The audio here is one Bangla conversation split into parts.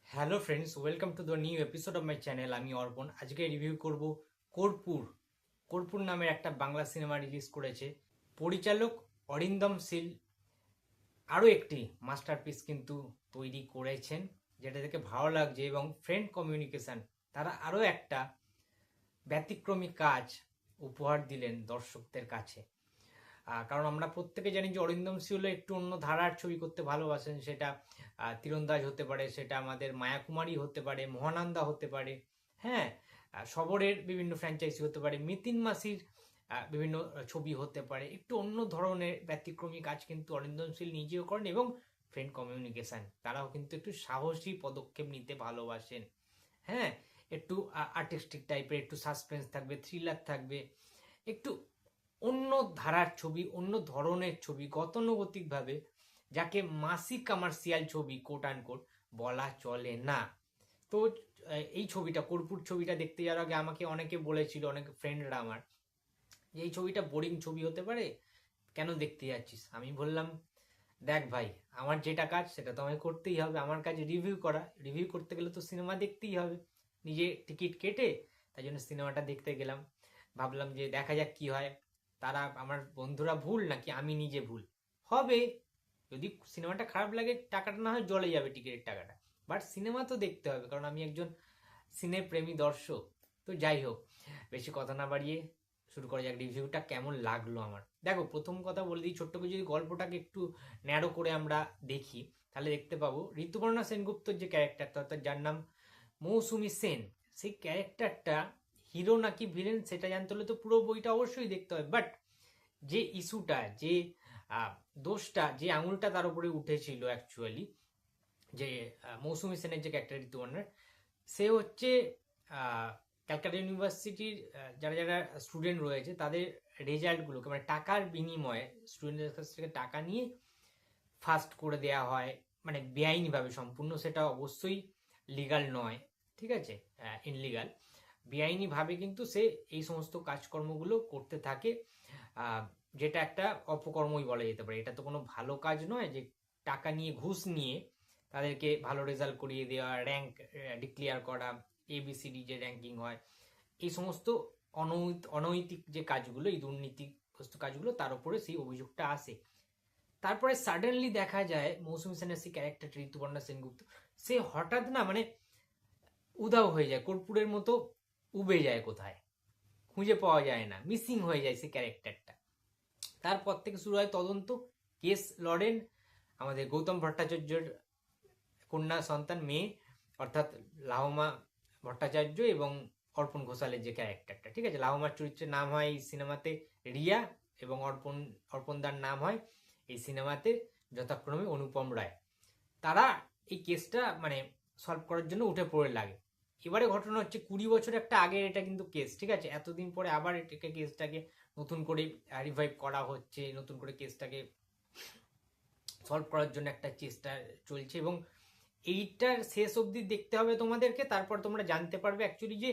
Hello friends, welcome to the new episode of my channel. আমি অর্পণ। আজকে রিভিউ করব কর্পূর। কর্পূর নামের একটা বাংলা সিনেমা রিলিজ করেছে পরিচালক অরিন্দম শীল। আরও একটি মাস্টারপিস কিন্তু তৈরি করেছেন, যেটা থেকে ভালো লাগছে। এবং ফ্রেন্ড কমিউনিকেশন তারা আরও একটা ব্যতিক্রমী কাজ উপহার দিলেন দর্শকদের কাছে। কারণ আমরা প্রত্যেকে জানি যে অরিন্দম শীল একটু অন্য ধারার ছবি করতে ভালোবাসেন। সেটা তীরন্দাজ হতে পারে, সেটা আমাদের মায়াকুমারী হতে পারে, মহানন্দা হতে পারে, হ্যাঁ, শবরের বিভিন্ন ফ্র্যাঞ্চাইজি হতে পারে, মিতিন মাসির বিভিন্ন ছবি হতে পারে। একটু অন্য ধরনের ব্যতিক্রমী কাজ কিন্তু অরিন্দম শীল নিজেও করেন। এবং ফ্রেন্ড কমিউনিকেশন তারাও কিন্তু একটু সাহসী পদক্ষেপ নিতে ভালোবাসেন। হ্যাঁ, একটু আর্টিস্টিক টাইপের, একটু সাসপেন্স থাকবে, থ্রিলার থাকবে, একটু অন্য ধারার ছবি, অন্য ধরনের ছবি, গতানুগতিকভাবে যাকে মাসি কমার্শিয়াল ছবি কোট অ্যান্ড কোট বলা চলে না। তো এই ছবিটা, কর্পূর ছবিটা দেখতে যাওয়ার আগে আমাকে অনেকে বলেছিল, অনেক ফ্রেন্ডরা আমার, যে এই ছবিটা বোরিং ছবি হতে পারে, কেন দেখতে যাচ্ছিস? আমি বললাম, দেখ ভাই, আমার যেটা কাজ সেটা তো আমাকে করতেই হবে। আমার কাজ রিভিউ করা। রিভিউ করতে গেলে তো সিনেমা দেখতেই হবে। নিজে টিকিট কেটে তাই জন্য সিনেমাটা দেখতে গেলাম। ভাবলাম যে দেখা যাক কি হয়। তারা, আমার বন্ধুরা ভুল নাকি আমি নিজে ভুল? হবে। যদি সিনেমাটা খারাপ লাগে, টাকাটা না হয় জলে যাবে, টিকিটের টাকাটা। বাট সিনেমা তো দেখতে হবে, কারণ আমি একজন সিনে প্রেমী দর্শক। তো যাই হোক, বেশি কথা না বাড়িয়ে শুরু করা যাক। রিভিউটা কেমন লাগলো আমার। দেখো, প্রথম কথা বলে দিই, ছোট্ট করে যদি গল্পটাকে একটু ন্যারো করে আমরা দেখি, তাহলে দেখতে পাবো ঋতুপর্ণা সেনগুপ্তর যে ক্যারেক্টারটা, অর্থাৎ যার নাম মৌসুমী সেন, সেই ক্যারেক্টারটা হিরো নাকি ভিলেন সেটা জানতে হলে তো পুরো বইটা অবশ্যই দেখতে হবে। বাট যে ইস্যুটা, যে দোষটা, যে আঙুলটা তার উপরে উঠেছিল অ্যাকচুয়ালি, যে মৌসুমী সেনের যে ক্যারেক্টার ঋতুপর্ণার, সে হচ্ছে ক্যালকাটা ইউনিভার্সিটির যারা যারা স্টুডেন্ট রয়েছে তাদের রেজাল্টগুলোকে, মানে টাকার বিনিময়ে স্টুডেন্টদের কাছ থেকে টাকা নিয়ে ফাস্ট করে দেয়া হয়, মানে বেআইনিভাবে সম্পূর্ণ। সেটা অবশ্যই লিগাল নয়, ঠিক আছে, ইনলিগাল। বেআইনিভাবে কিন্তু সে এই সমস্ত কাজকর্মগুলো করতে থাকে, যেটা একটা অপকর্মই বলা যেতে পারে। এটা তো কোনো ভালো কাজ নয় যে টাকা নিয়ে, ঘুষ নিয়ে তাদেরকে ভালো রেজাল্ট করিয়ে দেওয়া, র্যাঙ্ক ডিক্লেয়ার করা, এবিসিডি যে র্যাঙ্কিং হয়, এই সমস্ত অনৈতিক যে কাজগুলো, এই দুর্নীতিগ্রস্ত কাজগুলো, তার উপরে সেই অভিযোগটা আসে। তারপরে সাডেনলি দেখা যায় মৌসুমী সেনের সেই ক্যারেক্টার ঋতুপর্ণা সেনগুপ্ত, সে হঠাৎ না, মানে উধাও হয়ে যায়, কর্পূরের মতো উবে যায় কোথায়, খুঁজে পাওয়া যায় না, মিসিং হয়ে যায় সেই ক্যারেক্টারটা। তারপর থেকে শুরু হয় তদন্ত। কেস লড়েন আমাদের গৌতম ভট্টাচার্যের কন্যা সন্তান, মেয়ে, অর্থাৎ লাহমা ভট্টাচার্য এবং অর্পণ ঘোষালের যে ক্যারেক্টারটা, ঠিক আছে। লাহমার চরিত্রের নাম হয় এই সিনেমাতে রিয়া, এবং অর্পণদার নাম হয় এই সিনেমাতে যথাক্রমে অনুপম রায়। তারা এই কেসটা মানে সলভ করার জন্য উঠে পড়ে লাগে। এবারে ঘটনা হচ্ছে 20 বছর একটা আগের এটা কিন্তু কেস, ঠিক আছে। এতদিন পরে আবার এটাকে, কেসটাকে নতুন করে রিভাইভ করা হচ্ছে, নতুন করে কেসটাকে সলভ করার জন্য একটা চেষ্টা চলছে। এবং এইটার শেষ অবধি দেখতে হবে তোমাদেরকে, তারপর তোমরা জানতে পারবে অ্যাকচুয়ালি যে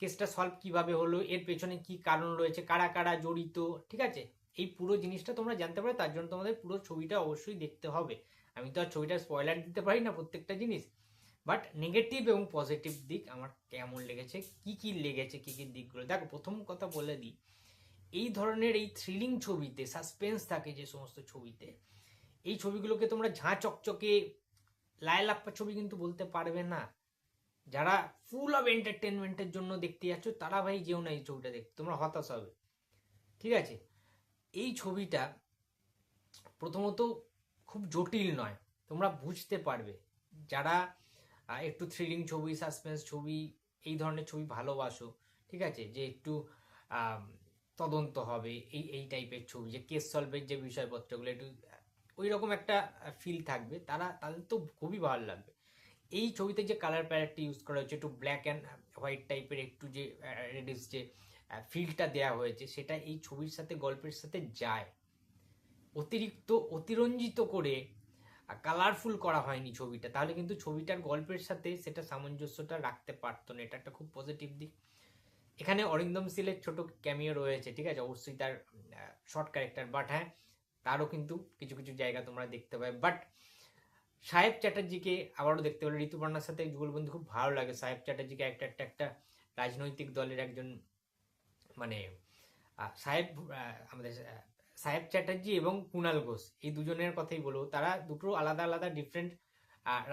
কেসটা সলভ কিভাবে হলো, এর পেছনে কি কারণ রয়েছে, কারা কারা জড়িত, ঠিক আছে। এই পুরো জিনিসটা তোমরা জানতে পারবে, তার জন্য তোমাদের পুরো ছবিটা অবশ্যই দেখতে হবে। আমি তো আর ছবিটার স্পয়লার দিতে পারি না প্রত্যেকটা জিনিস। বাট নেগেটিভ এবং পজিটিভ দিক আমার কেমন লেগেছে, কি কি লেগেছে, কি কি দিকগুলো দেখো। প্রথম কথা বলে দিই, এই ধরনের এই থ্রিলিং ছবিতে সাসপেন্স থাকে যে সমস্ত ছবিতে, এই ছবিগুলোকে তোমরা ঝাঁ চকচকে লায়লাপ্পা ছবি কিন্তু বলতে পারবে না। যারা ফুল অফ এন্টারটেনমেন্টের জন্য দেখতে যাচ্ছ, তারা ভাই যেও না এই ছবিটা দেখতে, তোমরা হতাশ হবে, ঠিক আছে। এই ছবিটা প্রথমত খুব জটিল নয়, তোমরা বুঝতে পারবে যারা একটু থ্রিলিং ছবি, সাসপেন্স ছবি, এই ধরনের ছবি ভালোবাসো, ঠিক আছে, যে একটু আম, তদন্ত হবে, এই এই টাইপের ছবি, যে কেস সলভের যে বিষয়পত্রগুলো একটু ওই রকম একটা ফিল থাকবে, তাদের তো খুবই ভালো লাগবে। এই ছবিতে যে কালার প্যালেটটা ইউজ করা হয়েছে, একটু ব্ল্যাক অ্যান্ড হোয়াইট টাইপের, একটু যে রেডিশ যে ফিলটা দেওয়া হয়েছে, সেটা এই ছবির সাথে, গল্পের সাথে যায়। অতিরিক্ত অতিরঞ্জিত করে কালারফুল করা হয়নি ছবিটা, তাহলে কিন্তু ছবিটার গল্পের সাথে সেটা সামঞ্জস্যটা রাখতে পারতো না। এটা একটা খুব পজিটিভ দিক। এখানে অরিন্দম শীলের ছোট ক্যামিও রয়েছে, ঠিক আছে, অবশ্যই তার শর্ট ক্যারেক্টার, বাট হ্যাঁ, তারও কিন্তু কিছু কিছু জায়গা তোমরা দেখতে পাবে। বাট সাহেব চ্যাটার্জিকে আবারও দেখতে পেল। ঋতুপর্ণার সাথে যুগলবন্দী খুব ভালো লাগে। সাহেব চ্যাটার্জিকে একটা রাজনৈতিক দলের একজন মানে সাহেব আমাদের সাহেব চ্যাটার্জি এবং কুণাল ঘোষ এই দুজনের কথাই বলবো। তারা দুটো আলাদা আলাদা ডিফারেন্ট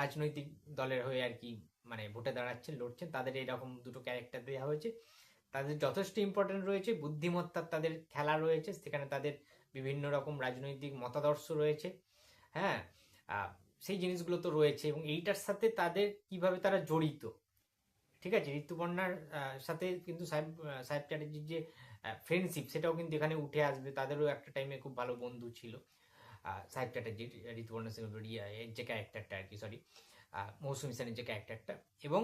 রাজনৈতিক দলের হয়ে আর কি মানে ভোটে দাঁড়াচ্ছেন, লড়ছেন। তাদের এরকম দুটো ক্যারেক্টার দেওয়া হয়েছে। তাদের যথেষ্ট ইম্পর্টেন্ট রয়েছে, বুদ্ধিমত্তার তাদের খেলা রয়েছে, সেখানে তাদের বিভিন্ন রকম রাজনৈতিক মতাদর্শ রয়েছে। হ্যাঁ, সেই জিনিসগুলো তো রয়েছে এবং এইটার সাথে তাদের কিভাবে তারা জড়িত। ঠিক আছে, ঋতুপর্ণার সাথে কিন্তু সাহেব চ্যাটার্জির যে ফ্রেন্ডশিপ সেটাও কিন্তু এখানে উঠে আসবে। তাদেরও একটা টাইমে খুব ভালো বন্ধু ছিল সাহেব চ্যাটার্জির, ঋতুপর্ণা সিং এর যে ক্যারেক্টারটা আর কি, সরি মৌসুমী সেনের যে ক্যারেক্টারটা। এবং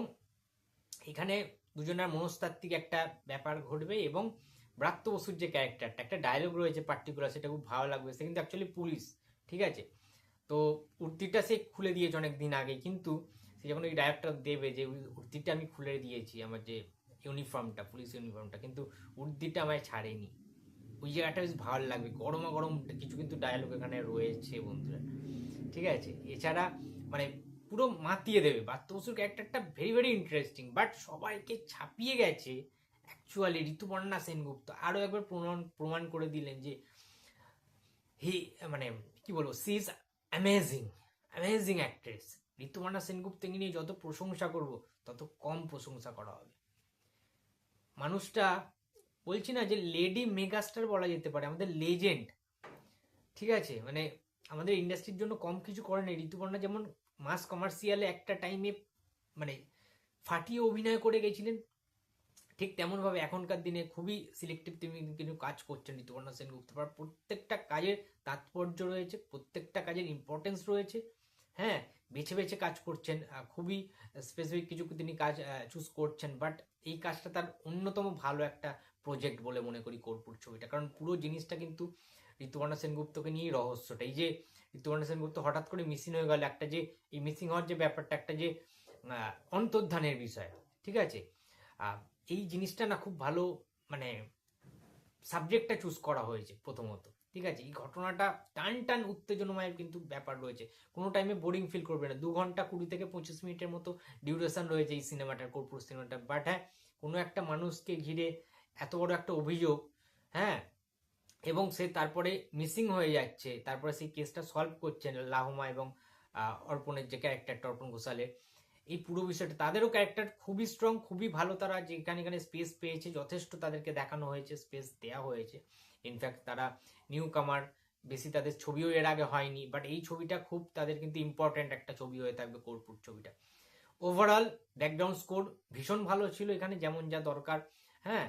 এখানে দুজনের মনস্তাত্ত্বিক একটা ব্যাপার ঘটবে এবং ব্রাত্য বসুর যে ক্যারেক্টারটা, একটা ডায়লগ রয়েছে পার্টিকুলার, সেটা খুব ভালো লাগবে। সে কিন্তু অ্যাকচুয়ালি পুলিশ, ঠিক আছে। তো উর্দিটা সে খুলে দিয়েছে অনেক দিন আগে, কিন্তু সে যখন ওই ডায়লগটা দেবে যে উর্দিটা আমি খুলে দিয়েছি, আমার যে ইউনিফর্মটা, পুলিশ ইউনিফর্মটা, কিন্তু উর্দিটা আমায় ছাড়েনি। ওই জায়গাটা বেশ ভালো লাগবে। গরমা গরম কিছু কিন্তু ডায়লগ এখানে রয়েছে বন্ধুরা, ঠিক আছে। এছাড়া মানে পুরো মাতিয়ে দেবে। ব্রাত্য বসুর ক্যারেক্টারটা ভেরি ভেরি ইন্টারেস্টিং, বাট সবাইকে ছাপিয়ে গেছে অ্যাকচুয়ালি ঋতুপর্ণা সেনগুপ্ত। আরও একবার প্রমাণ করে দিলেন যে হি মানে কি বলবো, she is amazing, amazing actress. Rituparna সেনগুপ্তকে নিয়ে যত প্রশংসা করব তত কম প্রশংসা করা হবে। মানুষটা বলছি না যে লেডি মেগাস্টার বলা যেতে পারে, আমাদের লেজেন্ড, ঠিক আছে। মানে আমাদের ইন্ডাস্ট্রির জন্য কম কিছু করেন ঋতুপর্ণা। যেমন মাস কমার্শিয়ালে একটা টাইমে মানে ফাটিয়ে অভিনয় করে গেছিলেন, ঠিক তেমনভাবে এখনকার দিনে খুবই সিলেক্টিভ তিনি কিন্তু কাজ করছেন ঋতুপর্ণা সেনগুপ্ত। প্রত্যেকটা কাজের তাৎপর্য রয়েছে, প্রত্যেকটা কাজের ইম্পর্টেন্স রয়েছে। হ্যাঁ, বেছে বেছে কাজ করছেন, খুবই স্পেসিফিক কিছু তিনি কাজ চুজ করছেন। বাট এই কাজটা তার অন্যতম ভালো একটা প্রজেক্ট বলে মনে করি কর্পূর ছবিটা, কারণ পুরো জিনিসটা কিন্তু ঋতুপর্ণা সেনগুপ্তকে নিয়েই রহস্যটা। এই যে ঋতুপর্ণা সেনগুপ্ত হঠাৎ করে মিসিং হয়ে গেল, একটা যে এই মিসিং হওয়ার যে ব্যাপারটা, একটা যে অন্তর্ধানের বিষয়, ঠিক আছে। এই জিনিসটা না খুব ভালো মানে সাবজেক্টটা চুজ করা হয়েছে প্রথমত, ঠিক আছে। এই ঘটনাটা টান টান উত্তেজনাময় কিন্তু ব্যাপার রয়েছে, কোনো টাইমে বোরিং ফিল করবে না। 2 ঘন্টা 20 থেকে 25 মিনিটের মতো ডিউরেশন রয়েছে এই সিনেমাটার, কর্পূর সিনেমাটা। বাট হ্যাঁ, কোনো একটা মানুষকে ঘিরে এত বড় একটা অভিযোগ, হ্যাঁ, এবং সে তারপরে মিসিং হয়ে যাচ্ছে, তারপরে সেই কেসটা সলভ করছেন লাহমা এবং অর্পণের যে ক্যারেক্টারটা, অর্পণ ঘোষালের। এই পুরো বিষয়টা, তাদেরও ক্যারেক্টার খুবই স্ট্রং, খুবই ভালো। তারা যেখানে এখানে স্পেস পেয়েছে, যথেষ্ট তাদেরকে দেখানো হয়েছে, স্পেস দেওয়া হয়েছে। ইনফ্যাক্ট তারা নিউ কামার, বেশি তাদের ছবিও এর আগে হয়নি, বাট এই ছবিটা খুব তাদের কিন্তু ইম্পর্টেন্ট একটা ছবি হয়ে থাকবে কর্পূর ছবিটা। ওভারঅল ব্যাকগ্রাউন্ড স্কোর ভীষণ ভালো ছিল এখানে, যেমন যা দরকার। হ্যাঁ,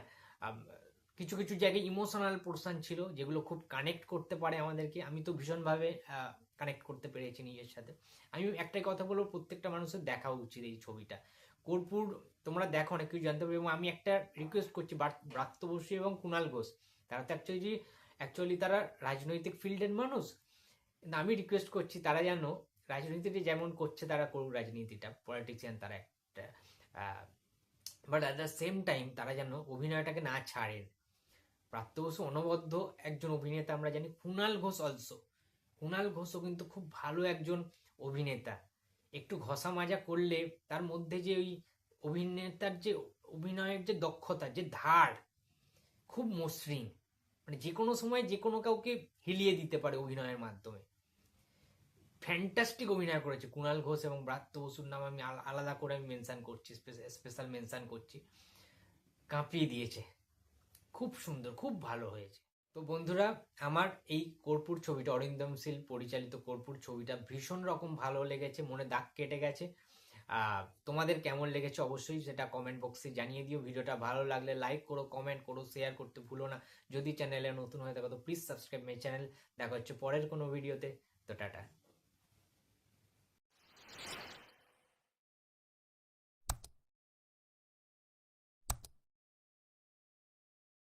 কিছু কিছু জায়গায় ইমোশনাল পোর্শন ছিল যেগুলো খুব কানেক্ট করতে পারে আমাদেরকে। আমি তো ভীষণভাবে কানেক্ট করতে পেরেছি নিজের সাথে। আমি একটাই কথা বলবো, প্রত্যেকটা মানুষের দেখা উচিত এই ছবিটা কর্পূর। তোমরা দেখো, অনেক কিছু জানতে পারবে। এবং আমি একটা রিকোয়েস্ট করছি, ব্রাত্য বসু এবং কুণাল ঘোষ, তারা তো অ্যাকচুয়ালি তারা রাজনৈতিক ফিল্ডের মানুষ, কিন্তু আমি রিকোয়েস্ট করছি তারা যেন রাজনীতিটা যেমন করছে তারা করুক, রাজনীতিটা, পলিটিশিয়ান তারা একটা, but at the same time তারা যেন অভিনয়টাকে না ছাড়েন। ব্রাত্য বসু অনবদ্য একজন অভিনেতা, আমরা জানি। কুণাল ঘোষও কিন্তু খুব ভালো একজন অভিনেতা। একটু ঘষা মাজা করলে তার মধ্যে যে ওই অভিনেতার যে অভিনয়ের যে দক্ষতা, যে ধার, খুব মসৃণ। মানে যে কোনো সময় যে কোনো কাউকে হিলিয়ে দিতে পারে অভিনয়ের মাধ্যমে। ফ্যান্টাস্টিক অভিনয় করেছে কুণাল ঘোষ এবং ব্রাত্য বসুর নাম আমি আলাদা করে আমি মেনশন করছি, স্পেশাল মেনশন করছি। কাঁপিয়ে দিয়েছে, খুব সুন্দর, খুব ভালো হয়েছে। তো বন্ধুরা, আমার এই কর্পূর ছবিটা, অরিন্দম শীল পরিচালিত কর্পূর ছবিটা ভীষণ রকম ভালো লেগেছে, মনে দাগ কেটে গেছে। তোমাদের কেমন লেগেছে অবশ্যই সেটা কমেন্ট বক্সে জানিয়ে দিও। ভিডিওটা ভালো লাগলে লাইক করো, কমেন্ট করো, শেয়ার করতে ভুলো না। যদি চ্যানেলে নতুন হয়ে থাকো তো প্লিজ সাবস্ক্রাইব মাই চ্যানেল। দেখা হচ্ছে পরের কোনো ভিডিওতে। তো টাটা।